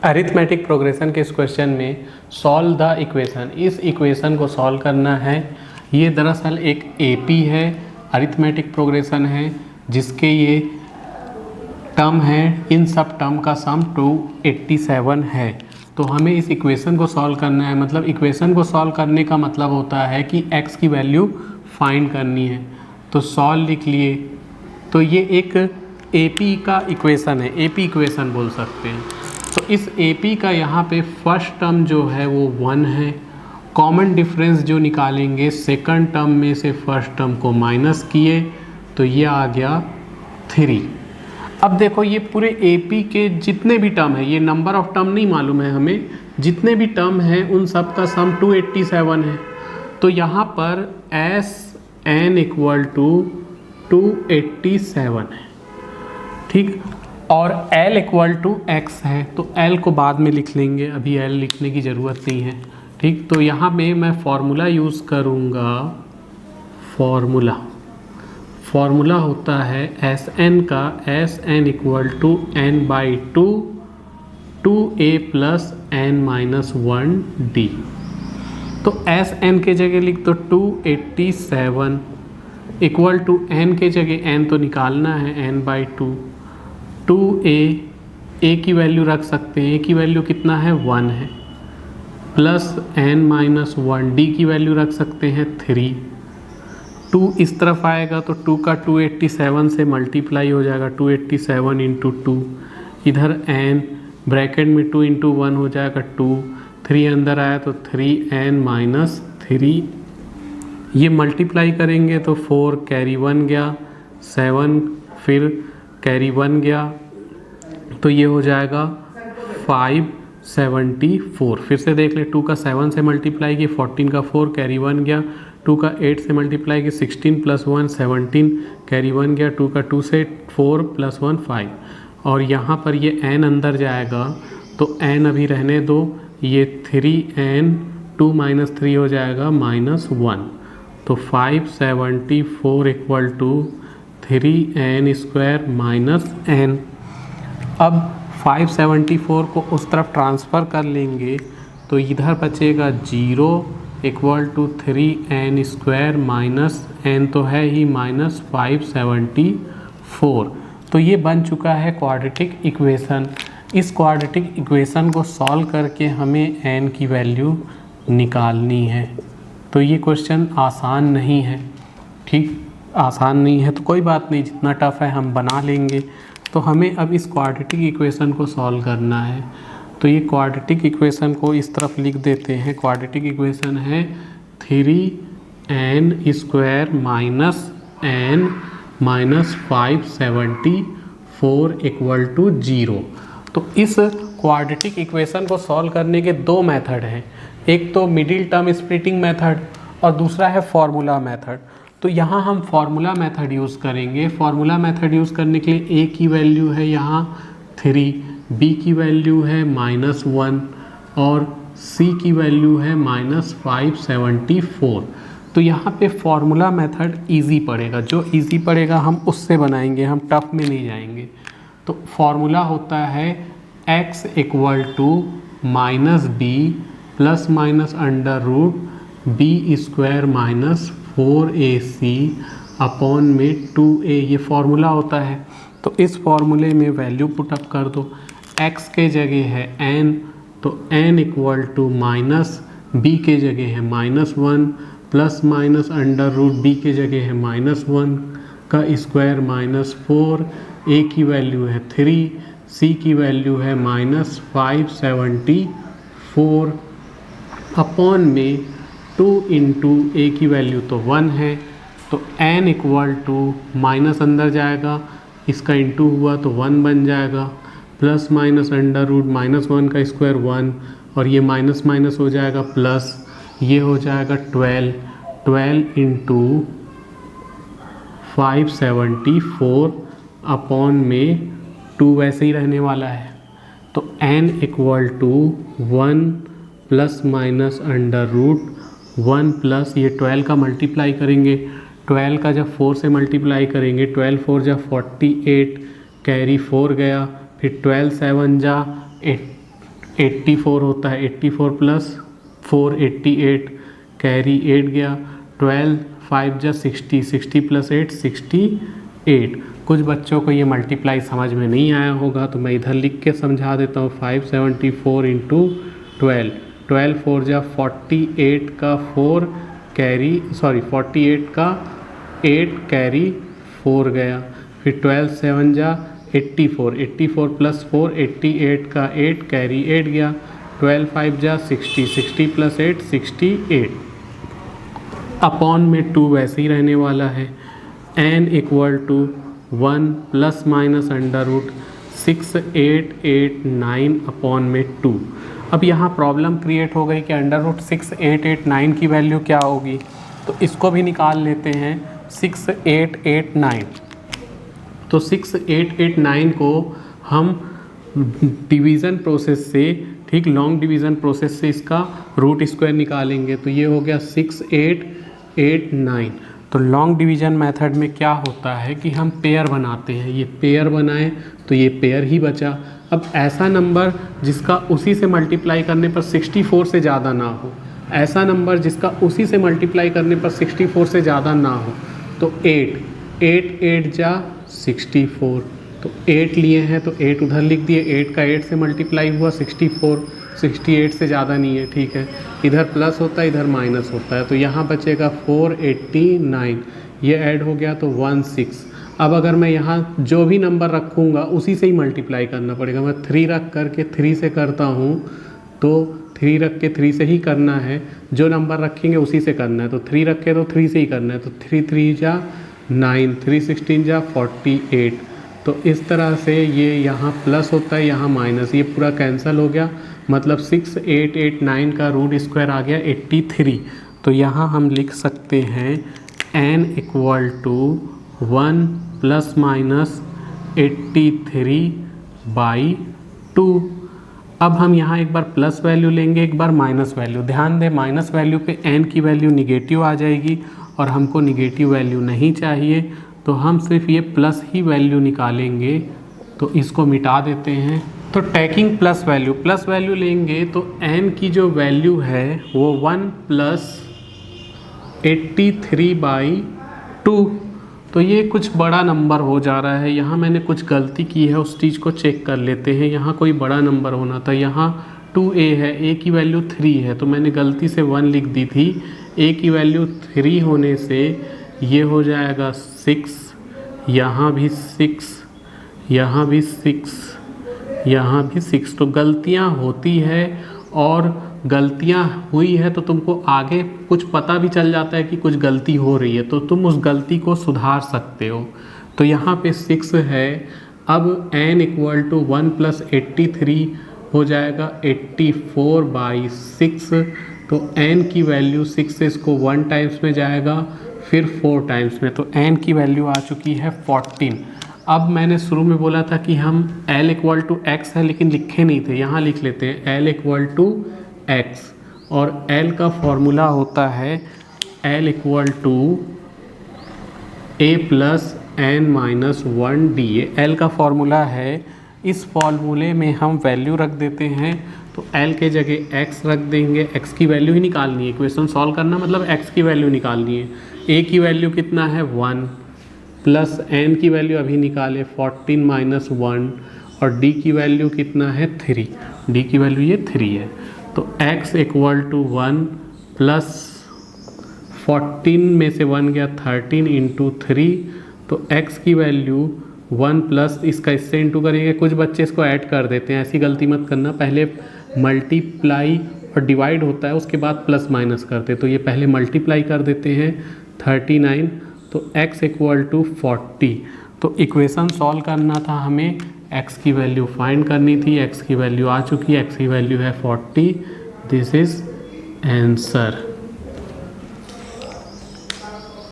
Arithmetic progression के इस question में सॉल्व द इक्वेशन, इस इक्वेशन को सॉल्व करना है। ये दरअसल एक एपी है, अरिथमेटिक प्रोग्रेशन है, जिसके ये टर्म है, इन सब टर्म का सम 287 है। तो हमें इस इक्वेशन को सॉल्व करना है। मतलब इक्वेशन को सॉल्व करने का मतलब होता है कि x की वैल्यू फाइंड करनी है। तो सॉल्व लिख लिए। तो ये एक एपी का इक्वेशन है, एपी इक्वेशन बोल सकते हैं। तो इस एपी का यहाँ पे फर्स्ट टर्म जो है वो 1 है। कॉमन डिफरेंस जो निकालेंगे, सेकंड टर्म में से फर्स्ट टर्म को माइनस किए तो ये आ गया 3। अब देखो ये पूरे एपी के जितने भी टर्म है, ये नंबर ऑफ टर्म नहीं मालूम है हमें, जितने भी टर्म हैं उन सब का सम 287 है। तो यहाँ पर एस एन इक्वल टू 287 है, ठीक। और L इक्वल टू x है, तो L को बाद में लिख लेंगे, अभी L लिखने की ज़रूरत नहीं है, ठीक। तो यहाँ पे मैं फॉर्मूला यूज़ करूँगा। फॉर्मूला होता है एस एन का, S N equal to n by 2a plus n-1d। तो एस एन के जगह लिख दो 287 इक्वल टू n के जगह n तो निकालना है, n बाई 2a की वैल्यू रख सकते हैं, a की वैल्यू कितना है 1 है, प्लस n-1d की वैल्यू रख सकते हैं 3। 2 इस तरफ आएगा तो 2 का 287 से मल्टीप्लाई हो जाएगा, 287 इंटू 2, इधर n ब्रैकेट में 2 इंटू 1 हो जाएगा 2, 3 अंदर आया तो 3n-3, ये मल्टीप्लाई करेंगे तो 4 कैरी 1 गया, 7 फिर कैरी 1 गया, तो ये हो जाएगा 574। फिर से देख ले, 2 का 7 से मल्टीप्लाई की, 14 का 4 कैरी 1 गया, 2 का 8 से मल्टीप्लाई की, 16 प्लस 1 17 कैरी 1 गया, 2 का 2 से 4 प्लस 1 5। और यहाँ पर ये n अंदर जाएगा तो n अभी रहने दो, ये 3n 2 माइनस 3 हो जाएगा -1। तो 574 equal to 3n square minus n। अब 574 को उस तरफ ट्रांसफ़र कर लेंगे तो इधर बचेगा 0 equal to 3n square minus n तो है ही -574। तो ये बन चुका है क्वाड्रेटिक इक्वेशन। इस क्वाड्रेटिक इक्वेशन को सॉल्व करके हमें n की वैल्यू निकालनी है। तो ये क्वेश्चन आसान नहीं है, ठीक, आसान नहीं है तो कोई बात नहीं, जितना टफ है हम बना लेंगे। तो हमें अब इस क्वाड्रेटिक इक्वेशन को सॉल्व करना है। तो ये क्वाड्रेटिक इक्वेशन को इस तरफ लिख देते हैं। क्वाड्रेटिक इक्वेशन है 3n square minus n minus 574 equal to 0। तो इस क्वाड्रेटिक इक्वेशन को सॉल्व करने के दो मेथड हैं, एक तो मिडिल टर्म स्प्लिटिंग मेथड और दूसरा है फॉर्मूला मेथड। तो यहाँ हम फार्मूला मेथड यूज़ करेंगे। फार्मूला मेथड यूज़ करने के लिए a की वैल्यू है यहाँ 3, b की वैल्यू है -1 और c की वैल्यू है -574। तो यहाँ पे फार्मूला मेथड इजी पड़ेगा, जो इजी पड़ेगा हम उससे बनाएंगे, हम टफ में नहीं जाएंगे। तो फार्मूला होता है x equal to -b plus minus under root b square minus 4ac upon में 2a, ये फार्मूला होता है। तो इस फार्मूले में वैल्यू पुटअप कर दो। x के जगह है n, तो n equal to minus b के जगह है -1 plus minus under root b के जगह है -1 का स्क्वायर -4, a की वैल्यू है 3, c की वैल्यू है -574 अपॉन में 2 इंटू a की वैल्यू तो 1 है, तो n इक्वल टू माइनस अंदर जाएगा, इसका इंटू हुआ तो 1 बन जाएगा, प्लस माइनस अंडर रूट -1 का स्क्वायर 1 और ये माइनस माइनस हो जाएगा प्लस, ये हो जाएगा 12 इंटू 574 अपॉन में 2 वैसे ही रहने वाला है। तो n equal to 1 plus minus under root 1 plus ये 12 का मल्टीप्लाई करेंगे, 12 का जब 4 से मल्टीप्लाई करेंगे, 12 4 जा 48 कैरी 4 गया, फिर 12 7 जा 84 होता है, 84 प्लस 4 88, कैरी 8 गया, 12 5 जा 60, 60 प्लस 8 68। कुछ बच्चों को ये मल्टीप्लाई समझ में नहीं आया होगा तो मैं इधर लिख के समझा देता हूँ। 574 इंटू 12, 12 4 जा 48 का 4 कैरी 48 का 8 कैरी 4 गया, फिर 12 7 जा 84, 84 प्लस 4 88 का 8 कैरी 8 गया, 12 5 जा 60, 60 प्लस 8 68। अपॉन में 2 वैसे ही रहने वाला है। n equal to 1 plus minus under root 6889 upon में 2। अब यहाँ प्रॉब्लम क्रिएट हो गई कि अंडर रूट 6889 की वैल्यू क्या होगी, तो इसको भी निकाल लेते हैं। 6889, तो 6889 को हम डिवीज़न प्रोसेस से, ठीक, लॉन्ग डिवीज़न प्रोसेस से इसका रूट स्क्वायर निकालेंगे, तो ये हो गया 6889। तो लॉन्ग डिवीज़न मेथड में क्या होता है कि हम पेयर बनाते हैं, ये पेयर बनाएं तो ये पेयर ही बचा। अब ऐसा नंबर जिसका उसी से मल्टीप्लाई करने पर 64 से ज़्यादा ना हो, ऐसा नंबर जिसका उसी से मल्टीप्लाई करने पर 64 से ज़्यादा ना हो, तो 8 8 जा 64, तो 8 लिए हैं तो 8 उधर लिख दिए, 8 का 8 से मल्टीप्लाई हुआ 64, 68 से ज़्यादा नहीं है, ठीक है। इधर प्लस होता है, इधर माइनस होता है, तो यहाँ बचेगा 489, ये ऐड हो गया तो 16। अब अगर मैं यहाँ जो भी नंबर रखूँगा उसी से ही मल्टीप्लाई करना पड़ेगा। मैं 3 रख करके 3 से करता हूँ, तो 3 रख के 3 से ही करना है, जो नंबर रखेंगे उसी से करना है, तो 3 रखे तो 3 से ही करना है, तो 3 3 जा 9, 3 16 जा 48। तो इस तरह से ये यहाँ प्लस होता है, यहाँ माइनस, ये पूरा कैंसिल हो गया, मतलब 6889 का रूट स्क्वायर आ गया 83। तो यहाँ हम लिख सकते हैं n equal to 1 plus minus 83/2। अब हम यहाँ एक बार प्लस वैल्यू लेंगे, एक बार माइनस वैल्यू। ध्यान दें, माइनस वैल्यू पे n की वैल्यू निगेटिव आ जाएगी और हमको निगेटिव वैल्यू नहीं चाहिए, तो हम सिर्फ ये प्लस ही वैल्यू निकालेंगे, तो इसको मिटा देते हैं। तो टेकिंग प्लस वैल्यू लेंगे तो n की जो वैल्यू है वो 1 प्लस 83/2, तो ये कुछ बड़ा नंबर हो जा रहा है। यहाँ मैंने कुछ गलती की है, उस चीज़ को चेक कर लेते हैं। यहाँ कोई बड़ा नंबर होना था, यहाँ 2a है, a की वैल्यू 3 है, तो मैंने गलती से 1 लिख दी थी। a की वैल्यू 3 होने से ये हो जाएगा 6, यहाँ भी 6, यहाँ भी 6, यहाँ भी 6। तो गलतियाँ होती है, और गलतियाँ हुई है तो तुमको आगे कुछ पता भी चल जाता है कि कुछ गलती हो रही है, तो तुम उस गलती को सुधार सकते हो। तो यहाँ पे 6 है। अब n इक्वल टू 1 प्लस 83 हो जाएगा 84/6। तो n की वैल्यू 6 से इसको 1 टाइम्स में जाएगा, फिर 4 टाइम्स में, तो n की वैल्यू आ चुकी है 14। अब मैंने शुरू में बोला था कि हम l इक्वल टू x है, लेकिन लिखे नहीं थे, यहाँ लिख लेते हैं l इक्वल टू x, और l का फॉर्मूला होता है l equal to a plus n minus 1 l का फॉर्मूला है। इस फॉर्मूले में हम वैल्यू रख देते हैं, तो l के जगह x रख देंगे, x की वैल्यू ही निकालनी है। इक्वेशन सॉल्व करना मतलब x की वैल्यू निकालनी है। a की वैल्यू कितना है 1, प्लस n की वैल्यू अभी निकाले 14 माइनस 1, और d की वैल्यू कितना है 3, d की वैल्यू ये 3 है। तो x इक्वल टू 1 प्लस 14 में से 1 गया 13 इंटू 3, तो x की वैल्यू 1 प्लस, इसका इससे इंटू करेंगे। कुछ बच्चे इसको ऐड कर देते हैं, ऐसी गलती मत करना, पहले मल्टीप्लाई और डिवाइड होता है उसके बाद प्लस माइनस करते, तो ये पहले मल्टीप्लाई कर देते हैं 39, तो x इक्वल टू 40। तो इक्वेशन सॉल्व करना था हमें, x की वैल्यू फाइंड करनी थी, x की वैल्यू आ चुकी है, x की वैल्यू है 40। This is answer.